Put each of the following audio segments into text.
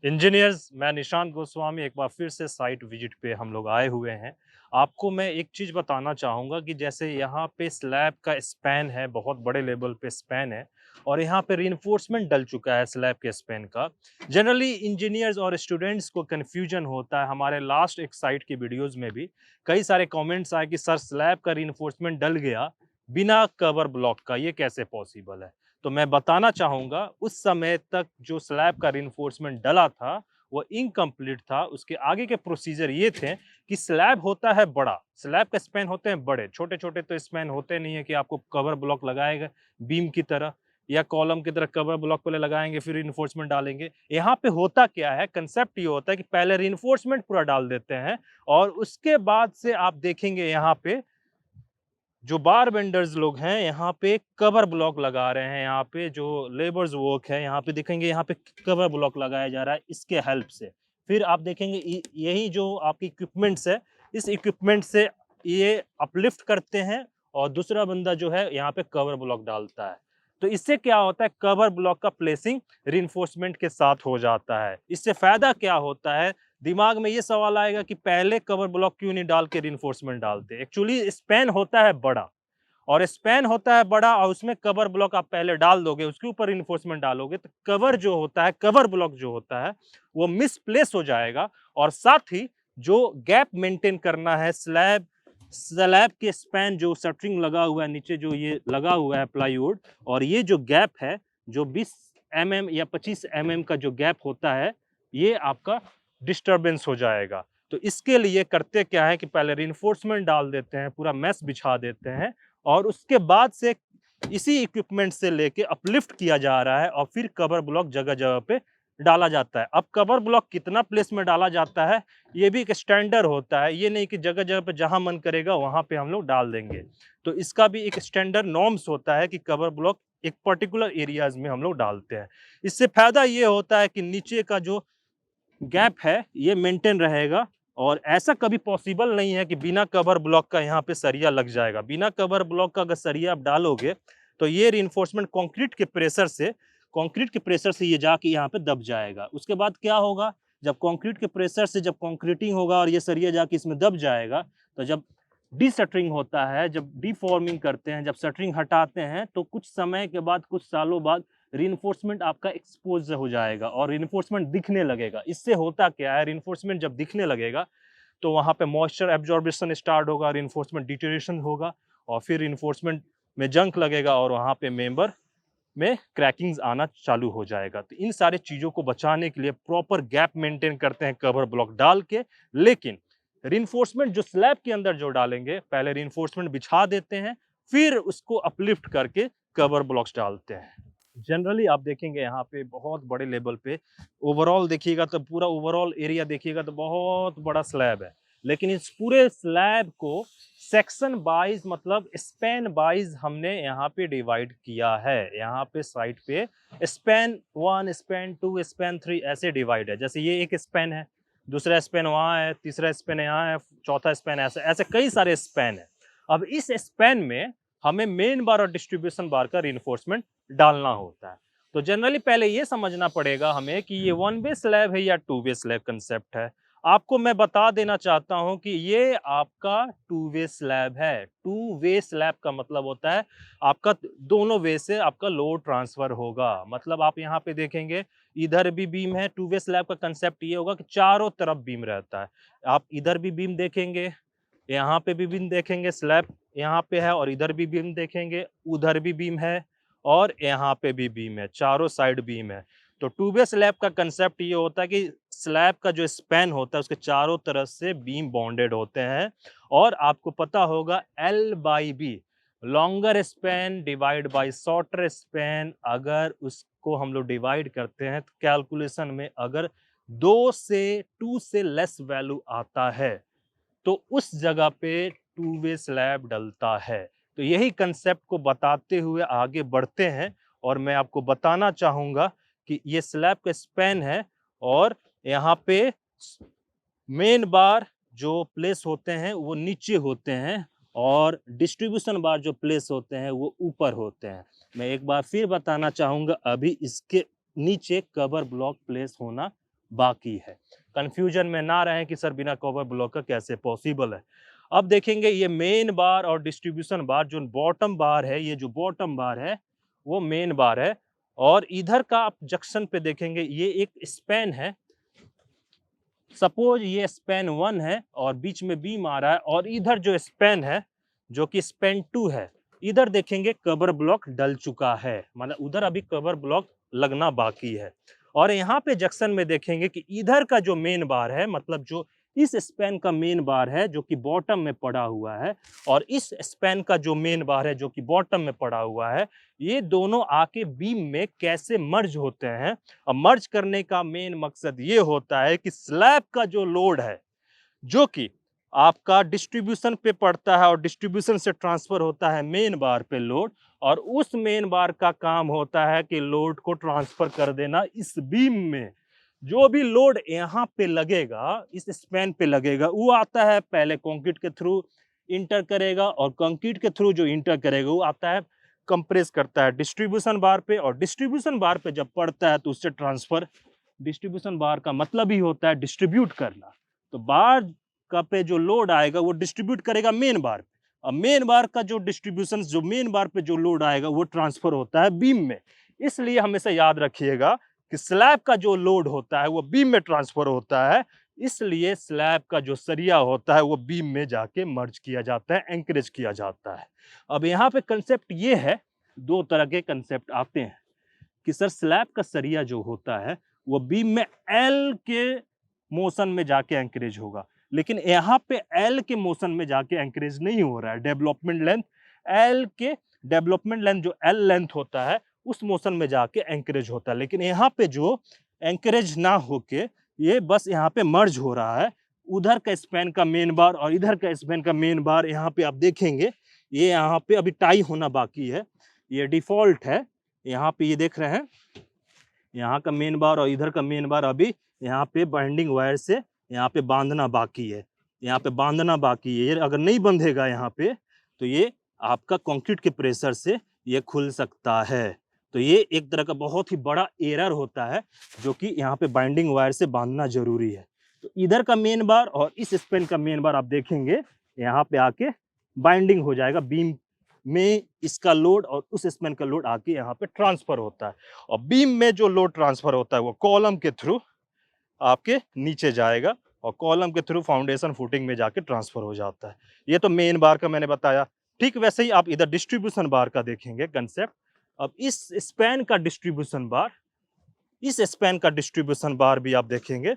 Engineers, मैं निशांत गोस्वामी एक बार फिर से साइट विजिट पे हम लोग आए हुए हैं। आपको मैं एक चीज़ बताना चाहूँगा कि जैसे यहाँ पे स्लैब का स्पैन है, बहुत बड़े लेवल पे स्पैन है और यहाँ पे रिइंफोर्समेंट डल चुका है स्लैब के स्पैन का। जनरली इंजीनियर्स और स्टूडेंट्स को कन्फ्यूजन होता है, हमारे लास्ट एक साइट की वीडियोज़ में भी कई सारे कमेंट्स आए कि सर स्लैब का रिइंफोर्समेंट डल गया, बिना कवर ब्लॉक का, ये कैसे पॉसिबल है? तो मैं बताना चाहूँगा उस समय तक जो स्लैब का रिइंफोर्समेंट डला था, वो इनकम्प्लीट था। उसके आगे के प्रोसीजर ये थे कि स्लैब होता है बड़ा, स्लैब का स्पैन होते हैं बड़े, छोटे-छोटे तो स्पैन होते नहीं है कि आपको कवर ब्लॉक लगाएगा बीम की तरह या कॉलम की तरह कवर ब्लॉक पहले लगाएँगे फिर रिइंफोर्समेंट डालेंगे। यहाँ पे होता क्या है, कांसेप्ट ये होता है कि पहले रिइंफोर्समेंट पूरा डाल देते हैं और उसके बाद से आप देखेंगे यहाँ पे जो बार बेंडर्स लोग हैं यहाँ पे कवर ब्लॉक लगा रहे हैं। यहाँ पे जो लेबर्स वर्क है यहाँ पे देखेंगे यहाँ पे कवर ब्लॉक लगाया जा रहा है इसके हेल्प से। फिर आप देखेंगे यही जो आपकी इक्विपमेंट्स है, इस इक्विपमेंट से ये अपलिफ्ट करते हैं और दूसरा बंदा जो है यहाँ पे कवर ब्लॉक डालता है। तो इससे क्या होता है, कवर ब्लॉक का प्लेसिंग रिइंफोर्समेंट के साथ हो जाता है। इससे फायदा क्या होता है, दिमाग में ये सवाल आएगा कि पहले कवर ब्लॉक क्यों नहीं डाल के रिइंफोर्समेंट डालते। एक्चुअली स्पैन होता है बड़ा और स्पैन होता है बड़ा और उसमें कवर ब्लॉक आप पहले डाल दोगे, उसके ऊपर रिइंफोर्समेंट डालोगे तो कवर जो होता है, कवर ब्लॉक जो होता है वो मिसप्लेस हो जाएगा और साथ ही जो गैप मेंटेन करना है स्लैब स्लैब के स्पैन जो शटरिंग लगा हुआ है नीचे, जो ये लगा हुआ है प्लाईवुड, और ये जो गैप है जो 20 एमएम या 25 एमएम का जो गैप होता है, ये आपका डिस्टरबेंस हो जाएगा। तो इसके लिए करते क्या है कि पहले रिइंफोर्समेंट डाल देते हैं, पूरा मेश बिछा देते हैं और उसके बाद से इसी इक्विपमेंट से लेके अपलिफ्ट किया जा रहा है और फिर कवर ब्लॉक जगह-जगह पे डाला जाता है। अब कवर ब्लॉक कितना प्लेस में डाला जाता है, ये भी एक स्टैंडर्ड होता है। ये नहीं कि जगह-जगह पे जहाँ मन करेगा वहाँ पे हम लोग डाल देंगे। तो इसका भी एक स्टैंडर्ड नॉर्म्स होता है कि कवर ब्लॉक एक पर्टिकुलर एरियाज़ में हम लोग डालते हैं। इससे फायदा ये होता है कि नीचे का जो गैप है ये मेंटेन रहेगा और ऐसा कभी पॉसिबल नहीं है कि बिना कवर ब्लॉक का यहाँ पे सरिया लग जाएगा। बिना कवर ब्लॉक का अगर सरिया आप डालोगे तो ये रिइंफोर्समेंट कंक्रीट के प्रेशर से ये जाके यहाँ पे दब जाएगा। उसके बाद क्या होगा, जब कंक्रीट के प्रेशर से जब कंक्रीटिंग होगा और ये सरिया जाके इसमें दब जाएगा, तो जब डीशटरिंग होता है, जब डीफॉर्मिंग करते हैं, जब शटरिंग हटाते हैं, तो कुछ समय के बाद, कुछ सालों बाद रिइंफोर्समेंट आपका एक्सपोज हो जाएगा और रिइंफोर्समेंट दिखने लगेगा। इससे होता क्या है, रिइंफोर्समेंट जब दिखने लगेगा तो वहाँ पे मॉइस्चर एब्जॉर्प्शन स्टार्ट होगा, रिइंफोर्समेंट डिटेरियोरेशन होगा और फिर रिइंफोर्समेंट में जंक लगेगा और वहाँ पे मेंबर में क्रैकिंग्स आना चालू हो जाएगा। तो इन सारी चीज़ों को बचाने के लिए प्रॉपर गैप मेंटेन करते हैं कवर ब्लॉक डाल के, लेकिन रिइंफोर्समेंट जो स्लैब के अंदर जो डालेंगे, पहले रिइंफोर्समेंट बिछा देते हैं, फिर उसको अपलिफ्ट करके कवर ब्लॉक्स डालते हैं। जनरली आप देखेंगे यहाँ पे बहुत बड़े लेवल पे ओवरऑल देखिएगा तो पूरा ओवरऑल एरिया देखिएगा तो बहुत बड़ा स्लैब है, लेकिन इस पूरे स्लैब को सेक्शन वाइज मतलब स्पैन वाइज हमने यहाँ पे डिवाइड किया है। यहाँ पे साइड पे स्पैन 1, स्पैन 2, स्पैन 3 ऐसे डिवाइड है। जैसे ये एक स्पैन है, दूसरा स्पैन वहाँ है, तीसरा स्पैन यहाँ है, चौथा स्पैन ऐसे ऐसे कई सारे स्पैन है। अब इस स्पैन में हमें मेन बार और डिस्ट्रीब्यूशन बार का रिइंफोर्समेंट डालना होता है। तो जनरली पहले ये समझना पड़ेगा हमें कि ये वन वे स्लैब है या टू वे स्लैब कंसेप्ट है। आपको मैं बता देना चाहता हूं कि ये आपका टू वे स्लैब है। टू वे स्लैब का मतलब होता है आपका दोनों वे से आपका लोड ट्रांसफर होगा। मतलब आप यहाँ पे देखेंगे इधर भी बीम है। टू वे स्लैब का कंसेप्ट ये होगा कि चारों तरफ बीम रहता है। आप इधर भी बीम देखेंगे, यहाँ पे भी बीम देखेंगे, स्लैब यहाँ पे है और इधर भी बीम देखेंगे, उधर भी बीम है और यहाँ पे भी बीम है, चारों साइड बीम है। तो टू वे स्लैब का कंसेप्ट ये होता है कि स्लैब का जो स्पैन होता है उसके चारों तरफ से बीम बॉन्डेड होते हैं और आपको पता होगा L by b, longer span divide by shorter span. अगर उसको हम लोग डिवाइड करते हैं तो कैलकुलेशन में अगर 2 से लेस वैल्यू आता है तो उस जगह पे टू वे स्लैब डलता है। तो यही कंसेप्ट को बताते हुए आगे बढ़ते हैं और मैं आपको बताना चाहूंगा कि ये स्लैब का स्पैन है और यहाँ पे मेन बार जो प्लेस होते हैं वो नीचे होते हैं और डिस्ट्रीब्यूशन बार जो प्लेस होते हैं वो ऊपर होते हैं। मैं एक बार फिर बताना चाहूंगा, अभी इसके नीचे कवर ब्लॉक प्लेस होना बाकी है। कंफ्यूजन में ना रहें कि सर बिना कवर ब्लॉक का कैसे पॉसिबल है। अब देखेंगे ये मेन बार और डिस्ट्रीब्यूशन बार, जो बॉटम बार है, ये जो बॉटम बार है वो मेन बार है, और इधर का आप जंक्शन पे देखेंगे ये एक स्पैन है। सपोज ये स्पैन 1 है और बीच में बीम आ रहा है, और इधर जो स्पैन है जो कि स्पैन 2 है, इधर देखेंगे कवर ब्लॉक डल चुका है, मतलब उधर अभी कवर ब्लॉक लगना बाकी है। और यहाँ पे जंक्शन में देखेंगे कि इधर का जो मेन बार है, मतलब जो इस स्पैन का मेन बार है जो कि बॉटम में पड़ा हुआ है, और इस स्पैन का जो मेन बार है जो कि बॉटम में पड़ा हुआ है, ये दोनों आके बीम में कैसे मर्ज होते हैं। और मर्ज करने का मेन मकसद ये होता है कि स्लैब का जो लोड है जो कि आपका डिस्ट्रीब्यूशन पे पड़ता है और डिस्ट्रीब्यूशन से ट्रांसफर होता है मेन बार पे लोड, और उस मेन बार का काम होता है कि लोड को ट्रांसफर कर देना इस बीम में। जो भी लोड यहाँ पे लगेगा, इस स्पैन पे लगेगा, वो आता है पहले कंक्रीट के थ्रू इंटर करेगा, और कंक्रीट के थ्रू जो इंटर करेगा वो आता है कंप्रेस करता है डिस्ट्रीब्यूशन बार पे, और डिस्ट्रीब्यूशन बार पे जब पड़ता है तो उससे ट्रांसफर, डिस्ट्रीब्यूशन बार का मतलब ही होता है डिस्ट्रीब्यूट करना। तो बार का पे जो लोड आएगा वो डिस्ट्रीब्यूट करेगा मेन बार पे, अब मेन बार का जो डिस्ट्रीब्यूशन, जो मेन बार पे जो लोड आएगा वो ट्रांसफर होता है बीम में। इसलिए हमेशा याद रखिएगा कि स्लैब का जो लोड होता है वो बीम में ट्रांसफर होता है, इसलिए स्लैब का जो सरिया होता है वो बीम में जाके मर्ज किया जाता है, एंकरेज किया जाता है। अब यहाँ पे कंसेप्ट ये है, दो तरह के कंसेप्ट आते हैं कि सर स्लैब का सरिया जो होता है वो बीम में एल के मोशन में जाके एंकरेज होगा, लेकिन यहाँ पे एल के मोशन में जाके एंकरेज नहीं हो रहा है। डेवलपमेंट लेंथ एल के, डेवलपमेंट लेंथ जो एल लेंथ होता है उस मोशन में जाके एंकरेज होता है, लेकिन यहाँ पे जो एंकरेज ना होके ये बस यहाँ पे मर्ज हो रहा है। उधर का स्पैन का मेन बार और इधर का स्पैन का मेन बार यहाँ पे आप देखेंगे, ये यहाँ पे अभी टाई होना बाकी है, ये डिफॉल्ट है। यहाँ पे ये देख रहे हैं, यहाँ का मेन बार और इधर का मेन बार अभी यहाँ पे बाइंडिंग वायर से यहाँ पे बांधना बाकी है, यहाँ पे बांधना बाकी है। ये अगर नहीं बंधेगा यहाँ पे तो ये आपका कंक्रीट के प्रेशर से ये खुल सकता है। तो ये एक तरह का बहुत ही बड़ा एरर होता है जो कि यहाँ पे बाइंडिंग वायर से बांधना जरूरी है। तो इधर का मेन बार और इस स्पैन का मेन बार आप देखेंगे यहाँ पे आके बाइंडिंग हो जाएगा बीम में, इसका लोड और उस स्पैन का लोड आके यहाँ पे ट्रांसफर होता है, और बीम में जो लोड ट्रांसफर होता है वो कॉलम के थ्रू आपके नीचे जाएगा और कॉलम के थ्रू फाउंडेशन फुटिंग में जाके ट्रांसफर हो जाता है। ये तो मेन बार का मैंने बताया। ठीक वैसे ही आप इधर डिस्ट्रीब्यूशन बार का देखेंगे कंसेप्ट। अब इस स्पैन का डिस्ट्रीब्यूशन बार, इस स्पैन का डिस्ट्रीब्यूशन बार भी आप देखेंगे,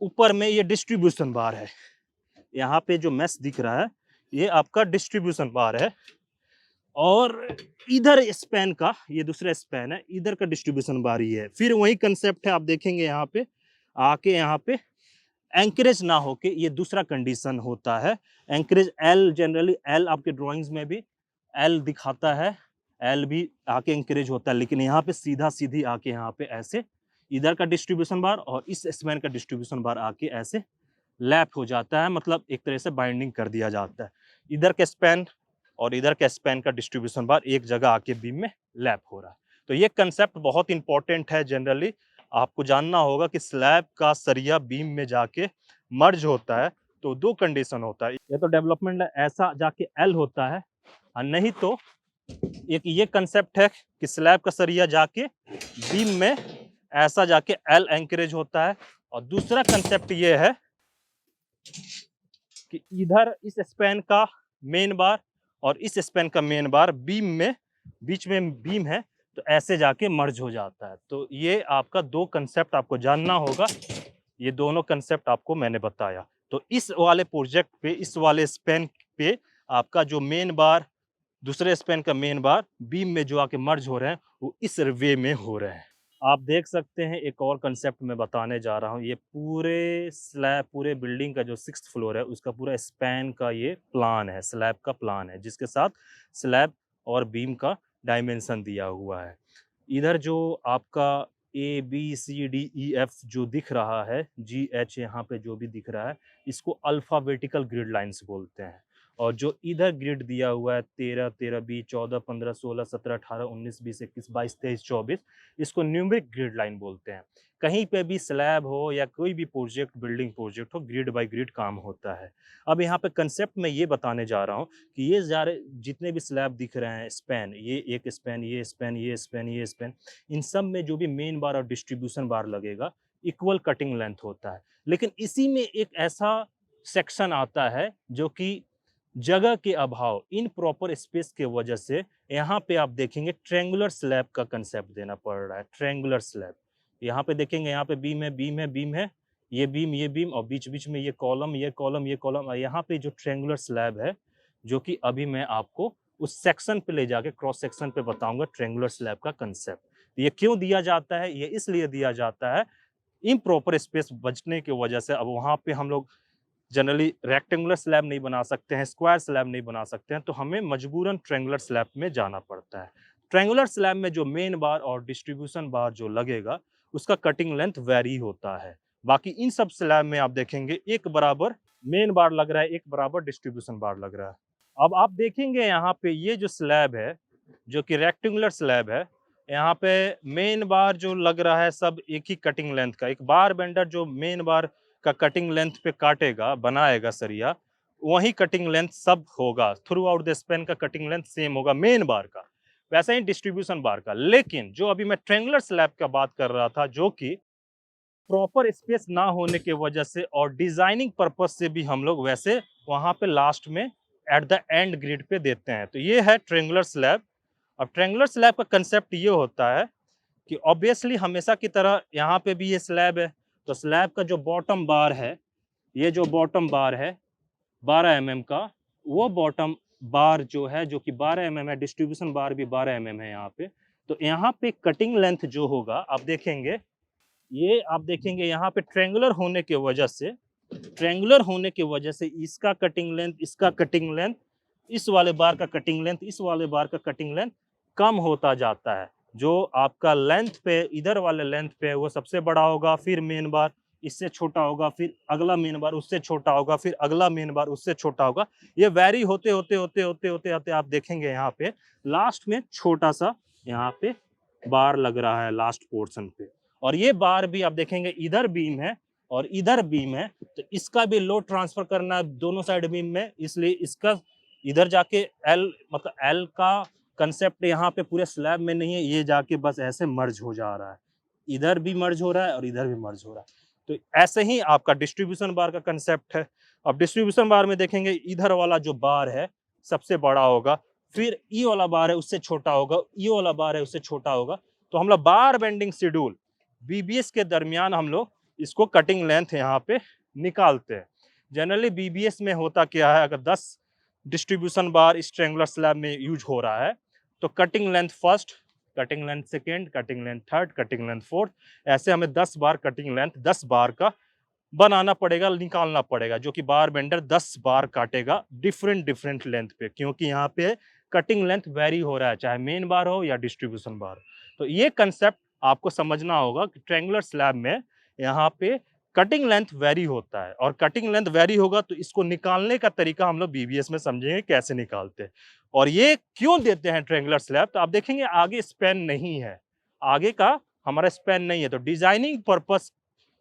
ऊपर में ये डिस्ट्रीब्यूशन बार है, यहाँ पे जो मैश दिख रहा है ये आपका डिस्ट्रीब्यूशन बार है, और इधर स्पैन का ये दूसरा स्पैन है, इधर का डिस्ट्रीब्यूशन बार ही है। फिर वही कंसेप्ट है, आप देखेंगे यहाँ पे आके यहाँ पे एंकरेज ना होके ये दूसरा कंडीशन होता है। एंकरेज एल, जनरली एल आपके ड्राइंग्स में भी एल दिखाता है, एल भी आके एंकरेज होता है, लेकिन यहाँ पे सीधा सीधी आके यहाँ पे ऐसे इधर का डिस्ट्रीब्यूशन बार और इस स्पैन का डिस्ट्रीब्यूशन बार आके ऐसे लैप हो जाता है, मतलब एक तरह से बाइंडिंग कर दिया जाता है। इधर के स्पैन और इधर के स्पैन का डिस्ट्रीब्यूशन बार एक जगह आके बीम में लैप हो रहा है। तो ये कंसेप्ट बहुत इंपॉर्टेंट है, जनरली आपको जानना होगा कि स्लैब का सरिया बीम में जाके मर्ज होता है तो दो कंडीशन होता है, या तो डेवलपमेंट ऐसा जाके एल होता है, और नहीं तो एक ये कंसेप्ट है कि स्लैब का सरिया जाके बीम में ऐसा जाके एल एंकरेज होता है। और दूसरा कंसेप्ट ये है कि इधर इस स्पैन का मेन बार और इस स्पैन का मेन बार बीम में, बीच में बीम है तो ऐसे जाके मर्ज हो जाता है। तो ये आपका दो कंसेप्ट आपको जानना होगा, ये दोनों कंसेप्ट आपको मैंने बताया। तो इस वाले प्रोजेक्ट पे, इस वाले स्पैन पे आपका जो मेन बार, दूसरे स्पैन का मेन बार बीम में जो आके मर्ज हो रहे हैं वो इस वे में हो रहे हैं। आप देख सकते हैं एक और कंसेप्ट मैं बताने जा रहा हूँ। ये पूरे स्लैब, पूरे बिल्डिंग का जो 6th फ्लोर है उसका पूरा स्पैन का ये प्लान है, स्लैब का प्लान है, जिसके साथ स्लैब और बीम का डायमेंशन दिया हुआ है। इधर जो आपका ABCDEF जो दिख रहा है, GH यहाँ पे जो भी दिख रहा है, इसको अल्फाबेटिकल ग्रिड लाइन्स बोलते हैं। और जो इधर ग्रिड दिया हुआ है 13, 13, 20, 14, 15, 16, 17, 18, 19, 20, 21, 22, 23, 24, इसको न्यूमेरिक ग्रिड लाइन बोलते हैं। कहीं पे भी स्लैब हो या कोई भी प्रोजेक्ट, बिल्डिंग प्रोजेक्ट हो, ग्रिड बाय ग्रिड काम होता है। अब यहाँ पे कंसेप्ट मैं ये बताने जा रहा हूँ कि ये सारे जितने भी स्लैब दिख रहे हैं, स्पैन, ये एक स्पैन, ये स्पैन, ये स्पैन, ये स्पैन, इन सब में जो भी मेन बार और डिस्ट्रीब्यूशन बार लगेगा, इक्वल कटिंग लेंथ होता है। लेकिन इसी में एक ऐसा सेक्शन आता है जो कि जगह के अभाव, इन प्रॉपर स्पेस के वजह से यहाँ पे आप देखेंगे ट्रायंगुलर स्लैब का कंसेप्ट देना पड़ रहा है। ट्रायंगुलर स्लैब, यहाँ पे देखेंगे, यहाँ पे बीम है, बीम है, बीम है, ये बीम और बीच बीच में ये कॉलम, ये कॉलम, ये कॉलम, और यहाँ पे जो ट्रायंगुलर स्लैब है, जो कि अभी मैं आपको उस सेक्शन पे ले जाके क्रॉस सेक्शन पे बताऊंगा ट्रायंगुलर स्लैब का कंसेप्ट। ये क्यों दिया जाता है? ये इसलिए दिया जाता है, इम्प्रॉपर स्पेस बचने की वजह से। अब वहाँ पे हम लोग जनरली रेक्टेंगुलर स्लैब नहीं बना सकते हैं, स्क्वायर स्लैब नहीं बना सकते हैं, तो हमें मजबूरन ट्रायंगुलर स्लैब में जाना पड़ता है। ट्रायंगुलर स्लैब में जो मेन बार और डिस्ट्रीब्यूशन बार जो लगेगा, उसका कटिंग लेंथ वेरी होता है। बाकी इन सब स्लैब में आप देखेंगे एक बराबर मेन बार लग रहा है, एक बराबर डिस्ट्रीब्यूशन बार लग रहा है। अब आप देखेंगे यहाँ पे ये जो स्लैब है, जो कि रेक्टेंगुलर स्लैब है, यहाँ पे मेन बार जो लग रहा है सब एक ही कटिंग लेंथ का। एक बार बेंडर जो मेन बार का कटिंग लेंथ पे काटेगा, बनाएगा सरिया, वही कटिंग लेंथ सब होगा, थ्रू आउट द स्पेन का कटिंग लेंथ सेम होगा मेन बार का। वैसा ही डिस्ट्रीब्यूशन बार का। लेकिन जो अभी मैं ट्रायंगुलर स्लैब का बात कर रहा था, जो कि प्रॉपर स्पेस ना होने के वजह से और डिजाइनिंग पर्पज से भी हम लोग वैसे वहां पे लास्ट में एट द एंड ग्रिड पे देते हैं। तो ये है ट्रायंगुलर स्लैब। अब ट्रायंगुलर स्लैब का कंसेप्ट ये होता है कि ऑब्वियसली हमेशा की तरह यहाँ पे भी ये स्लैब है, तो स्लैब का जो बॉटम बार है, ये जो बॉटम बार है 12 mm का, वो बॉटम बार जो है, जो कि 12 mm है, डिस्ट्रीब्यूशन बार भी 12 mm है यहाँ पे। तो यहाँ पे कटिंग लेंथ जो होगा, आप देखेंगे, ये आप देखेंगे यहाँ पे ट्रायंगुलर होने की वजह से, ट्रायंगुलर होने की वजह से इसका कटिंग लेंथ, इसका कटिंग लेंथ, इस वाले बार का कटिंग लेंथ, इस वाले बार का कटिंग लेंथ कम होता जाता है। जो आपका लेंथ पे, इधर वाले लेंथ पे वो सबसे बड़ा होगा, फिर मेन बार इससे छोटा होगा, फिर अगला मेन बार उससे छोटा होगा, फिर अगला मेन बार उससे छोटा होगा। ये वैरी होते होते होते होते होते होते आप देखेंगे यहाँ पे लास्ट में छोटा सा यहाँ पे बार लग रहा है लास्ट पोर्शन पे। और ये बार भी आप देखेंगे इधर बीम है और इधर बीम है, तो इसका भी लोड ट्रांसफर करना है दोनों साइड बीम में, इसलिए इसका इधर जाके एल, मतलब एल का कंसेप्ट यहाँ पे पूरे स्लैब में नहीं है, ये जाके बस ऐसे मर्ज हो जा रहा है, इधर भी मर्ज हो रहा है और इधर भी मर्ज हो रहा है। तो ऐसे ही आपका डिस्ट्रीब्यूशन बार का कंसेप्ट है। अब डिस्ट्रीब्यूशन बार में देखेंगे इधर वाला जो बार है सबसे बड़ा होगा, फिर ई वाला बार है उससे छोटा होगा, ई वाला बार है उससे छोटा होगा। तो हम लोग बार बेंडिंग शेड्यूल बीबीएस के दरमियान हम लोग इसको कटिंग लेंथ यहाँ पे निकालते हैं। जनरली बीबीएस में होता क्या है, अगर 10 डिस्ट्रीब्यूशन बार इस ट्रायंगुलर स्लैब में यूज हो रहा है, तो cutting length first, cutting length second, cutting length third, cutting length fourth, ऐसे हमें 10 बार कटिंग लेंथ 10 बार का बनाना पड़ेगा, निकालना पड़ेगा, जो कि बार बेंडर 10 बार काटेगा डिफरेंट डिफरेंट लेंथ पे, क्योंकि यहाँ पे कटिंग लेंथ वेरी हो रहा है, चाहे मेन बार हो या डिस्ट्रीब्यूशन बार। तो ये कंसेप्ट आपको समझना होगा कि ट्रायंगुलर स्लैब में यहाँ पे कटिंग लेंथ वेरी होता है, और कटिंग लेंथ वेरी होगा तो इसको निकालने का तरीका हम लोग बीबीएस में समझेंगे कैसे निकालते हैं। और ये क्यों देते हैं ट्रायंगुलर स्लैब, तो आप देखेंगे आगे स्पैन नहीं है, आगे का हमारा स्पैन नहीं है, तो डिजाइनिंग पर्पस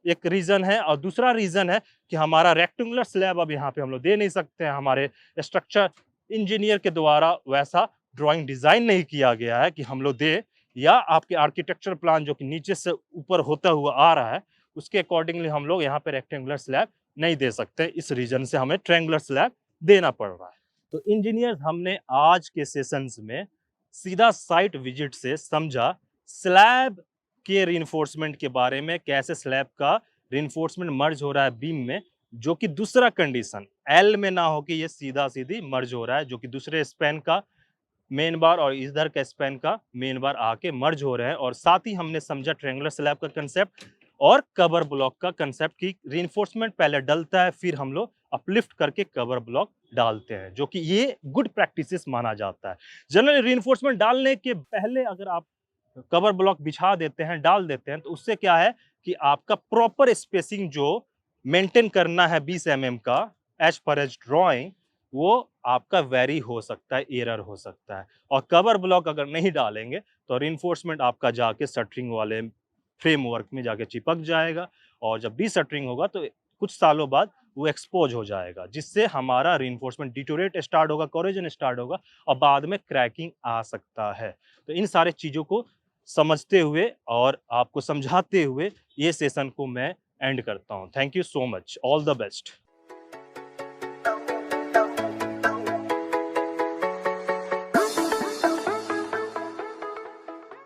एक रीजन है। और दूसरा रीजन है कि हमारा रेक्टेंगुलर स्लैब अब यहाँ पे हम लोग दे नहीं सकते हैं, हमारे स्ट्रक्चर इंजीनियर के द्वारा वैसा ड्राइंग डिजाइन नहीं किया गया है कि हम लोग दे, या आपके आर्किटेक्चर प्लान जो कि नीचे से ऊपर होता हुआ आ रहा है उसके अकॉर्डिंगली हम लोग यहाँ पे रेक्टेंगुलर स्लैब नहीं दे सकते, इस रीजन से हमें ट्रायंगुलर स्लैब देना पड़ रहा है। तो इंजीनियर्स, हमने आज के सेशंस में सीधा साइट विजिट से समझा स्लैब के रिइंफोर्समेंट के बारे में, कैसे स्लैब का रिइंफोर्समेंट मर्ज हो रहा है बीम में, जो कि दूसरा कंडीशन एल में ना हो कि ये सीधा सीधी मर्ज हो रहा है, जो कि दूसरे स्पैन का मेन बार और इधर का स्पैन का मेन बार आके मर्ज हो रहे हैं। और साथ ही हमने समझा ट्रायंगुलर स्लैब का कंसेप्ट और कवर ब्लॉक का कंसेप्ट की रिइंफोर्समेंट पहले डलता है, फिर हम लोग अपलिफ्ट करके कवर ब्लॉक डालते हैं, जो कि ये गुड प्रैक्टिसेस माना जाता है। जनरली रिइंफोर्समेंट डालने के पहले अगर आप कवर ब्लॉक बिछा देते हैं, डाल देते हैं, तो उससे क्या है कि आपका प्रॉपर स्पेसिंग जो मेंटेन करना है 20 mm का एज पर एज ड्राइंग, वो आपका वेरी हो सकता है, एरर हो सकता है। और कवर ब्लॉक अगर नहीं डालेंगे तो रिइंफोर्समेंट आपका जाके शटरिंग वाले फ्रेमवर्क में जाके चिपक जाएगा और जब डीशटरिंग होगा तो कुछ सालों बाद वो एक्सपोज हो जाएगा, जिससे हमारा रिइंफोर्समेंट डिटोरेट स्टार्ट होगा, कोरोजन स्टार्ट होगा और बाद में क्रैकिंग आ सकता है। तो इन सारे चीज़ों को समझते हुए और आपको समझाते हुए ये सेशन को मैं एंड करता हूँ। Thank you so much. All the best.